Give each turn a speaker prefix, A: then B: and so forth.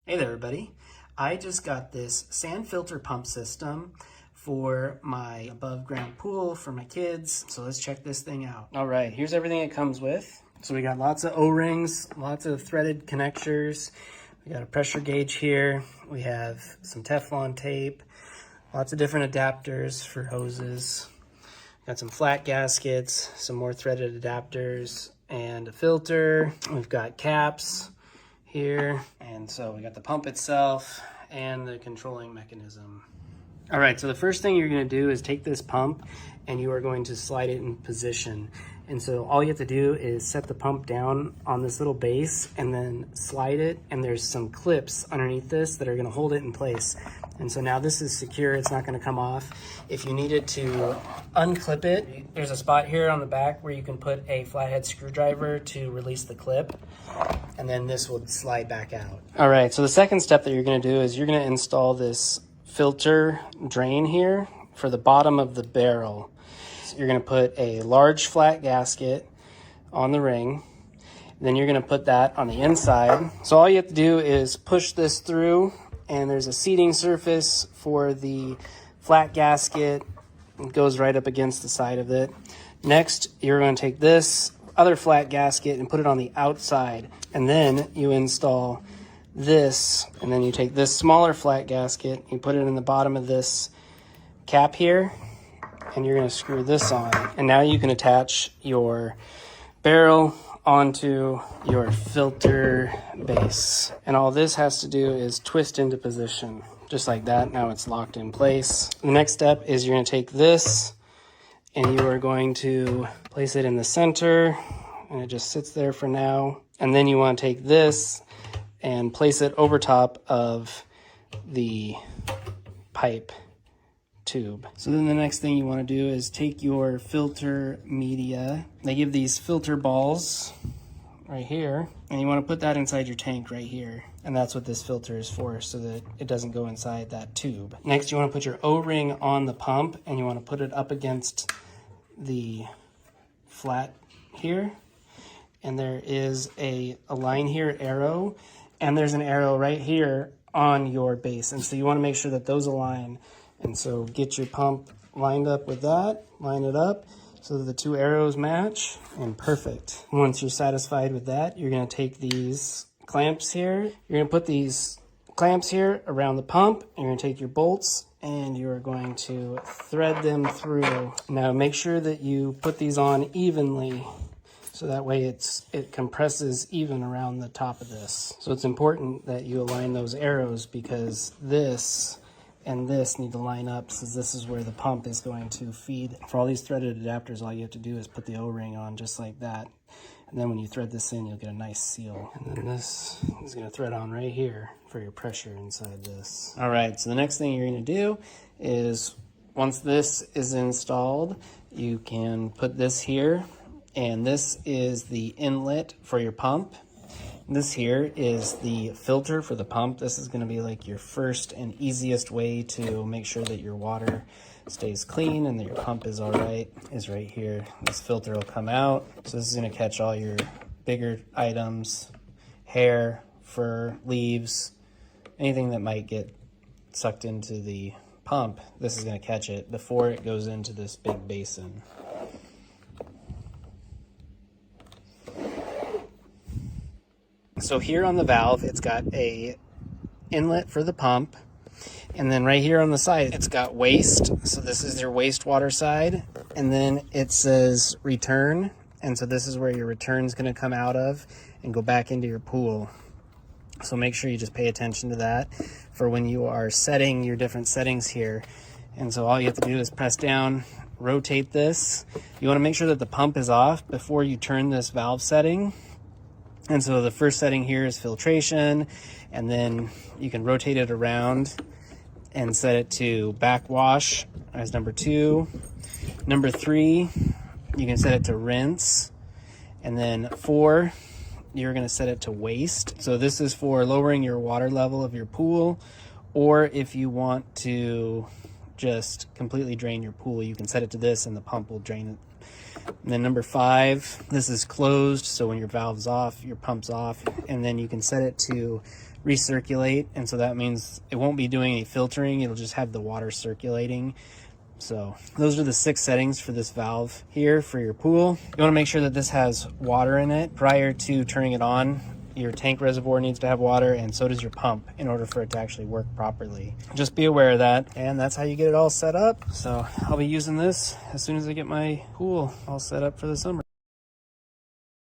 A: Hey there, everybody. I just got this sand filter pump system for my above ground pool for my kids. So let's check this thing out. All right, here's everything it comes with. So we got lots of O-rings, lots of threaded connectors. We got a pressure gauge here. We have some Teflon tape, lots of different adapters for hoses. Got some flat gaskets, some more threaded adapters, and a filter. We've got caps here, and so we got the pump itself and the controlling mechanism. All right, so the first thing you're going to do is take this pump and you are going to slide it in position. And so all you have to do is set the pump down on this little base and then slide it, and there's some clips underneath this that are going to hold it in place. And so now this is secure, it's not going to come off. If you needed to unclip it, there's a spot here on the back where you can put a flathead screwdriver to release the clip, and then this will slide back out. All right, so the second step that you're going to do is you're going to install this filter drain here for the bottom of the barrel. So you're going to put a large flat gasket on the ring. Then you're going to put that on the inside. So all you have to do is push this through, and there's a seating surface for the flat gasket. It goes right up against the side of it. Next, you're going to take this other flat gasket and put it on the outside, and then you install this, and then you take this smaller flat gasket, you put it in the bottom of this cap here, and you're going to screw this on, and now you can attach your barrel onto your filter base. And all this has to do is twist into position just like that. Now it's locked in place. The next step is you're going to take this and you are going to place it in the center, and it just sits there for now. And then you want to take this and place it over top of the pipe tube. So then the next thing you want to do is take your filter media. They give these filter balls right here, and you want to put that inside your tank right here. And that's what this filter is for, so that it doesn't go inside that tube. Next, you want to put your O-ring on the pump, and you want to put it up against the flat here. And there is a line here, arrow, and there's an arrow right here on your base. And so you want to make sure that those align. And so get your pump lined up with that, line it up so that the two arrows match, and perfect. Once you're satisfied with that, you're going to take these clamps here. You're going to put these clamps here around the pump, and you're going to take your bolts and you're going to thread them through. Now make sure that you put these on evenly, so that way it compresses even around the top of this. So it's important that you align those arrows, because this and this need to line up, since this is where the pump is going to feed. For all these threaded adapters, all you have to do is put the O-ring on just like that. And then when you thread this in, you'll get a nice seal. And then this is going to thread on right here for your pressure inside this. All right, so the next thing you're going to do is, once this is installed, you can put this here. And this is the inlet for your pump. This here is the filter for the pump. This is going to be like your first and easiest way to make sure that your water stays clean and that your pump is all right, is right here. This filter will come out. So this is going to catch all your bigger items, hair, fur, leaves, anything that might get sucked into the pump. This is going to catch it before it goes into this big basin. So here on the valve, it's got a inlet for the pump, and then right here on the side, it's got waste. So this is your wastewater side, and then it says return, and so this is where your return is going to come out of and go back into your pool. So make sure you just pay attention to that for when you are setting your different settings here. And so all you have to do is press down, rotate this. You want to make sure that the pump is off before you turn this valve setting. And so the first setting here is filtration, and then you can rotate it around and set it to backwash as number 2. Number 3, you can set it to rinse. And then 4, you're going to set it to waste. So this is for lowering your water level of your pool, or if you want to just completely drain your pool, you can set it to this and the pump will drain it And then number 5, this is closed, so when your valve's off, your pump's off, and then you can set it to recirculate, and so that means it won't be doing any filtering, it'll just have the water circulating. So those are the 6 settings for this valve here for your pool. You want to make sure that this has water in it prior to turning it on. Your tank reservoir needs to have water, and so does your pump, in order for it to actually work properly. Just be aware of that, and that's how you get it all set up. So I'll be using this as soon as I get my pool all set up for the summer.